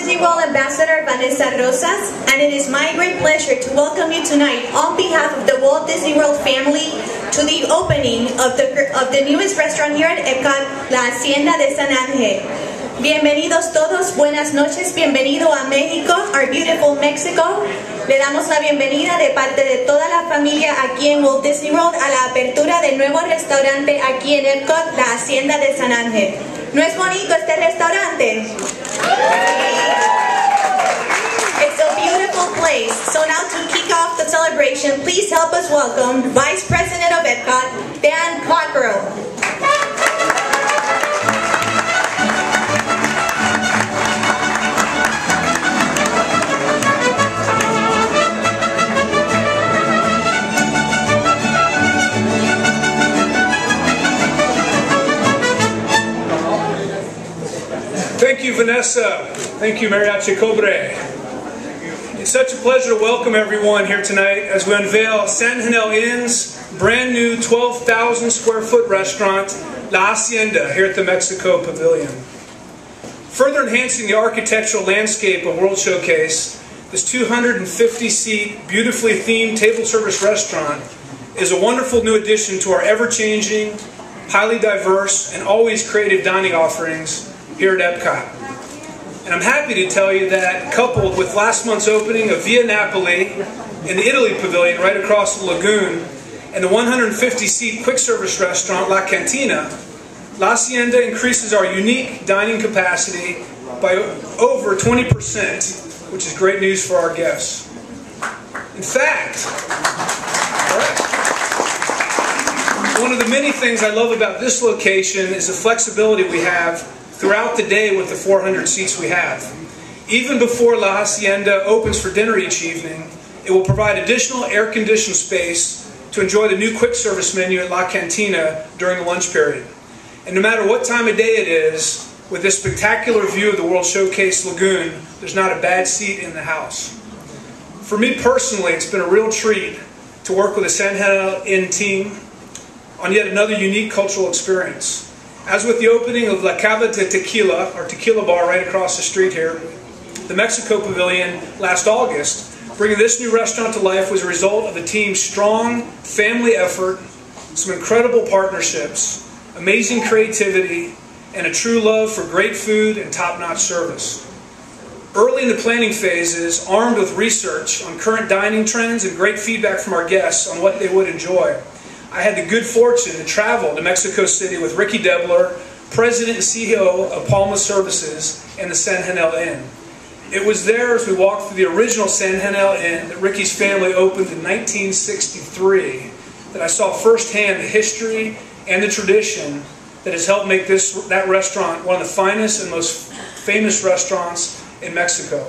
Disney World Ambassador Vanessa Rosas, and it is my great pleasure to welcome you tonight on behalf of the Walt Disney World family to the opening of the newest restaurant here at Epcot, La Hacienda de San Angel. Bienvenidos todos, buenas noches, bienvenido a México, our beautiful Mexico. Le damos la bienvenida de parte de toda la familia aquí en Walt Disney World a la apertura del nuevo restaurante aquí en Epcot, La Hacienda de San Angel. ¿No es bonito este restaurante? It's a beautiful place. So now to kick off the celebration, please help us welcome Vice President of Epcot, Dan Cockrell. Thank you, Vanessa. Thank you, Mariachi Cobre. It's such a pleasure to welcome everyone here tonight as we unveil San Angel Inn's brand new 12,000 square foot restaurant, La Hacienda, here at the Mexico Pavilion. Further enhancing the architectural landscape of World Showcase, this 250-seat, beautifully themed table service restaurant is a wonderful new addition to our ever-changing, highly diverse, and always creative dining offerings here at Epcot. And I'm happy to tell you that, coupled with last month's opening of Via Napoli in the Italy Pavilion right across the lagoon, and the 150-seat quick-service restaurant La Cantina, La Hacienda increases our unique dining capacity by over 20%, which is great news for our guests. In fact, one of the many things I love about this location is the flexibility we have throughout the day with the 400 seats we have. Even before La Hacienda opens for dinner each evening, it will provide additional air-conditioned space to enjoy the new quick service menu at La Cantina during the lunch period. And no matter what time of day it is, with this spectacular view of the World Showcase Lagoon, there's not a bad seat in the house. For me personally, it's been a real treat to work with the San Angel Inn team on yet another unique cultural experience. As with the opening of La Cava de Tequila, our tequila bar right across the street here, the Mexico Pavilion last August, bringing this new restaurant to life was a result of the team's strong family effort, some incredible partnerships, amazing creativity, and a true love for great food and top-notch service. Early in the planning phases, armed with research on current dining trends and great feedback from our guests on what they would enjoy, I had the good fortune to travel to Mexico City with Ricky Debler, President and CEO of Palma Services and the San Angel Inn. It was there as we walked through the original San Angel Inn that Ricky's family opened in 1963 that I saw firsthand the history and the tradition that has helped make that restaurant one of the finest and most famous restaurants in Mexico.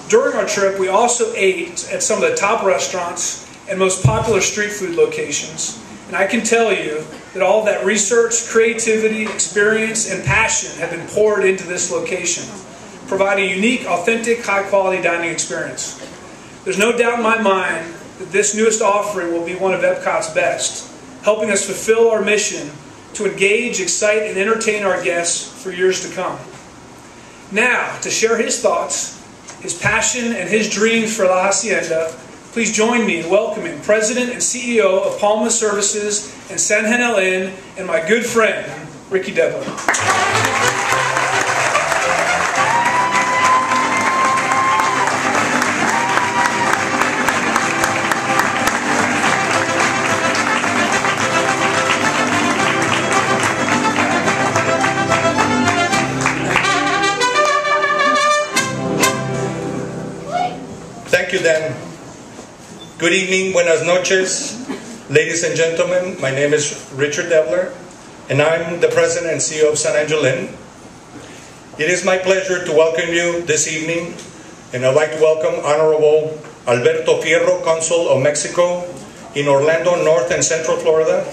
During our trip, we also ate at some of the top restaurants and most popular street food locations. And I can tell you that all of that research, creativity, experience, and passion have been poured into this location, providing a unique, authentic, high-quality dining experience. There's no doubt in my mind that this newest offering will be one of Epcot's best, helping us fulfill our mission to engage, excite, and entertain our guests for years to come. Now, to share his thoughts, his passion, and his dreams for La Hacienda, please join me in welcoming President and CEO of Palma Services and San Angel Inn and my good friend, Ricky Debler. Thank you, Dan. Good evening, buenas noches, ladies and gentlemen. My name is Richard Debler, and I'm the President and CEO of San Angel Inn. It is my pleasure to welcome you this evening, and I'd like to welcome Honorable Alberto Fierro, Consul of Mexico in Orlando, North and Central Florida,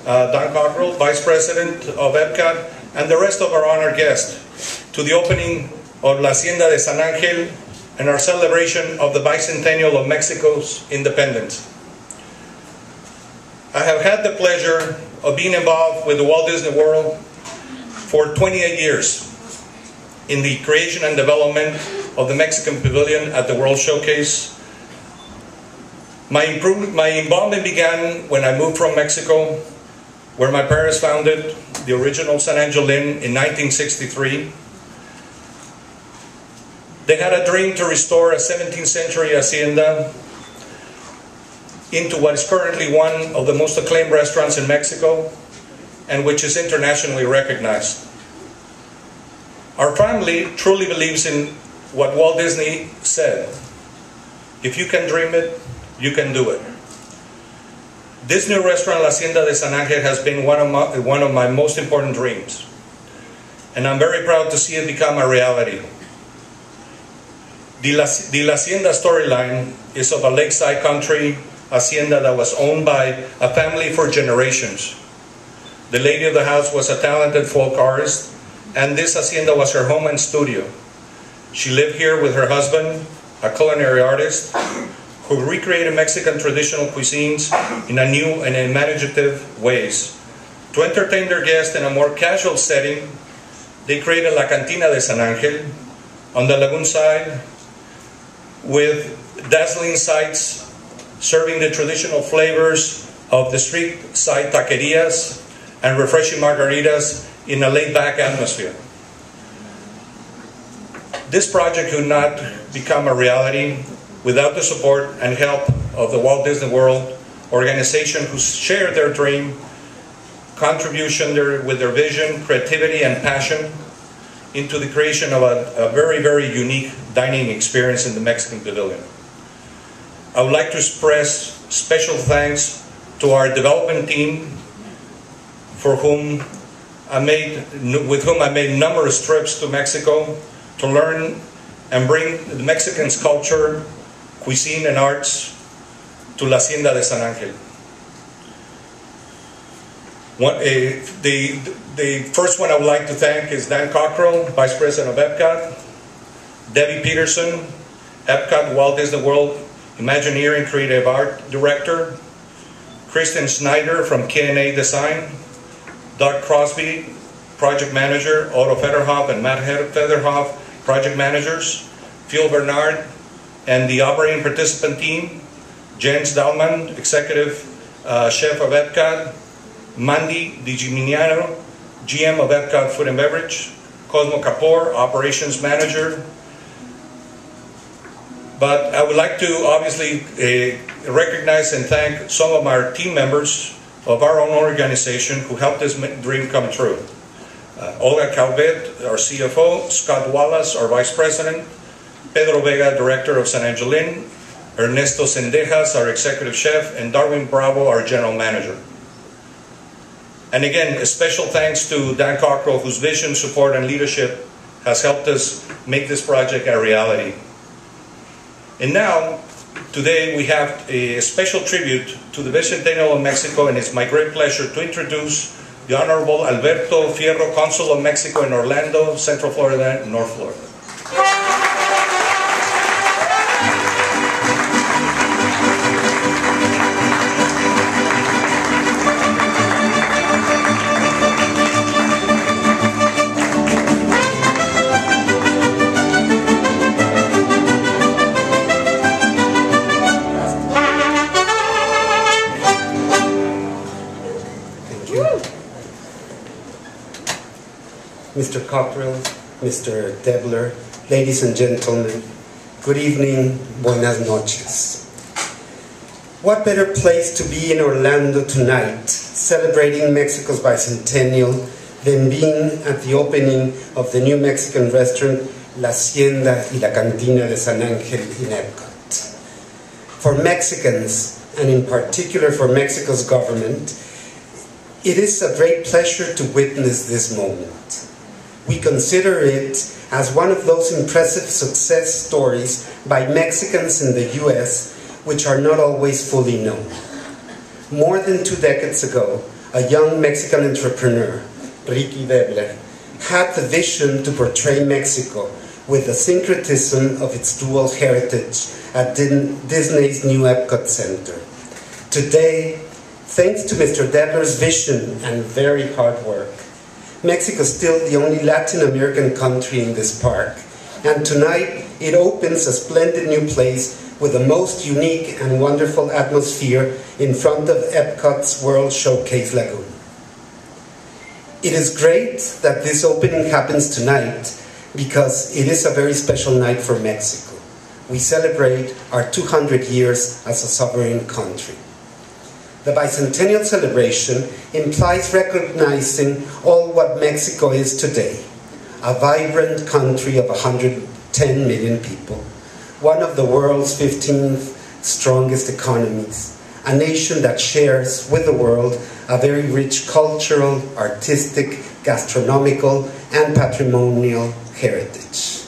Don Cockrell, Vice President of Epcot, and the rest of our honored guests to the opening of La Hacienda de San Angel and our celebration of the bicentennial of Mexico's independence. I have had the pleasure of being involved with the Walt Disney World for 28 years. in the creation and development of the Mexican Pavilion at the World Showcase. My involvement began when I moved from Mexico, where my parents founded the original San Angel Inn in 1963. They had a dream to restore a 17th century hacienda into what is currently one of the most acclaimed restaurants in Mexico and which is internationally recognized. Our family truly believes in what Walt Disney said: if you can dream it, you can do it. This new restaurant, La Hacienda de San Angel, has been one of my most important dreams, and I'm very proud to see it become a reality. The La Hacienda storyline is of a lakeside country hacienda that was owned by a family for generations. The lady of the house was a talented folk artist, and this hacienda was her home and studio. She lived here with her husband, a culinary artist, who recreated Mexican traditional cuisines in a new and imaginative ways. To entertain their guests in a more casual setting, they created La Cantina de San Angel on the lagoon side, with dazzling sights serving the traditional flavors of the street side taquerias and refreshing margaritas in a laid-back atmosphere. This project could not become a reality without the support and help of the Walt Disney World organization, who shared their dream, contribution with their vision, creativity, and passion into the creation of a very, very unique dining experience in the Mexican Pavilion. I would like to express special thanks to our development team, with whom I made numerous trips to Mexico to learn and bring the Mexican culture, cuisine, and arts to La Hacienda de San Angel. The first one I would like to thank is Dan Cockrell, Vice President of Epcot, Debbie Peterson, Epcot Walt Disney World Imagineering Creative Art Director, Kristen Snyder from K&A Design, Doug Crosby, Project Manager, Otto Federhoff and Matt Federhoff, Project Managers, Phil Bernard, and the operating participant team, Jens Dahlman, Executive Chef of Epcot, Mandy DiGimignano, GM of Epcot Food and Beverage, Cosmo Kapoor, Operations Manager. But I would like to obviously recognize and thank some of our team members of our own organization who helped this dream come true. Olga Calvet, our CFO, Scott Wallace, our Vice President, Pedro Vega, Director of San Angel Inn, Ernesto Sendejas, our Executive Chef, and Darwin Bravo, our General Manager. And again, a special thanks to Dan Cockrell, whose vision, support, and leadership has helped us make this project a reality. And now, today we have a special tribute to the Bicentennial of Mexico, and it's my great pleasure to introduce the Honorable Alberto Fierro, Consul of Mexico in Orlando, Central Florida, and North Florida. Mr. Cockrell, Mr. Debler, ladies and gentlemen, good evening, buenas noches. What better place to be in Orlando tonight, celebrating Mexico's bicentennial, than being at the opening of the new Mexican restaurant, La Hacienda y la Cantina de San Angel in Epcot. For Mexicans, and in particular for Mexico's government, it is a great pleasure to witness this moment. We consider it as one of those impressive success stories by Mexicans in the U.S. which are not always fully known. More than 2 decades ago, a young Mexican entrepreneur, Ricky Debler, had the vision to portray Mexico with the syncretism of its dual heritage at Disney's new Epcot Center. Today, thanks to Mr. Debler's vision and very hard work, Mexico is still the only Latin American country in this park, and tonight it opens a splendid new place with the most unique and wonderful atmosphere in front of Epcot's World Showcase Lagoon. It is great that this opening happens tonight because it is a very special night for Mexico. We celebrate our 200 years as a sovereign country. The bicentennial celebration implies recognizing all what Mexico is today, a vibrant country of 110 million people, one of the world's 15th strongest economies, a nation that shares with the world a very rich cultural, artistic, gastronomical, and patrimonial heritage.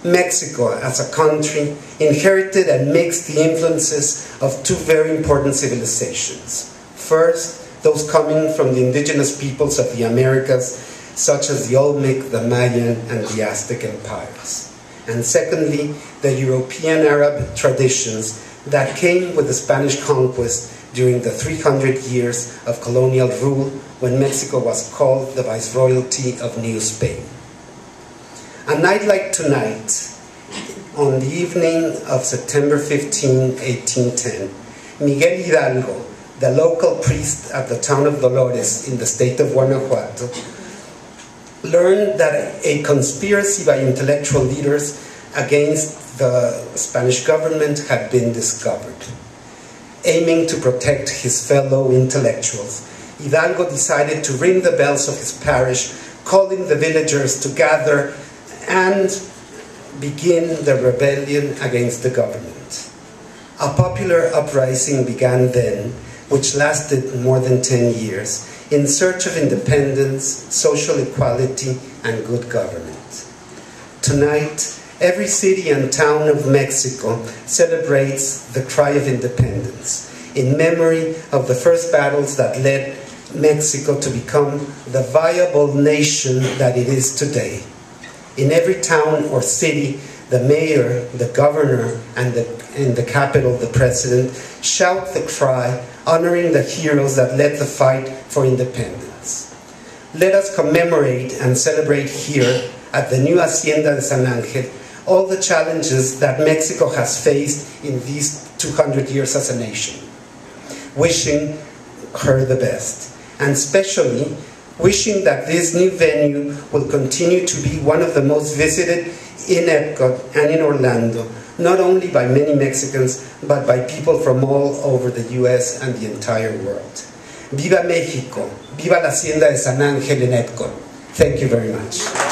Mexico, as a country, inherited and mixed the influences of two very important civilizations. First, those coming from the indigenous peoples of the Americas, such as the Olmec, the Mayan, and the Aztec empires. And secondly, the European Arab traditions that came with the Spanish conquest during the 300 years of colonial rule when Mexico was called the Viceroyalty of New Spain. A night like tonight, on the evening of September 15, 1810, Miguel Hidalgo, the local priest at the town of Dolores in the state of Guanajuato, learned that a conspiracy by intellectual leaders against the Spanish government had been discovered. Aiming to protect his fellow intellectuals, Hidalgo decided to ring the bells of his parish, calling the villagers to gather and begin the rebellion against the government. A popular uprising began then, which lasted more than 10 years, in search of independence, social equality, and good government. Tonight, every city and town of Mexico celebrates the cry of independence in memory of the first battles that led Mexico to become the viable nation that it is today. In every town or city, the mayor, the governor, and in the capital, the president, shout the cry, honoring the heroes that led the fight for independence. Let us commemorate and celebrate here at the new Hacienda de San Angel all the challenges that Mexico has faced in these 200 years as a nation, wishing her the best, and especially wishing that this new venue will continue to be one of the most visited in Epcot and in Orlando, not only by many Mexicans, but by people from all over the US and the entire world. Viva México! Viva la Hacienda de San Angel in Epcot! Thank you very much.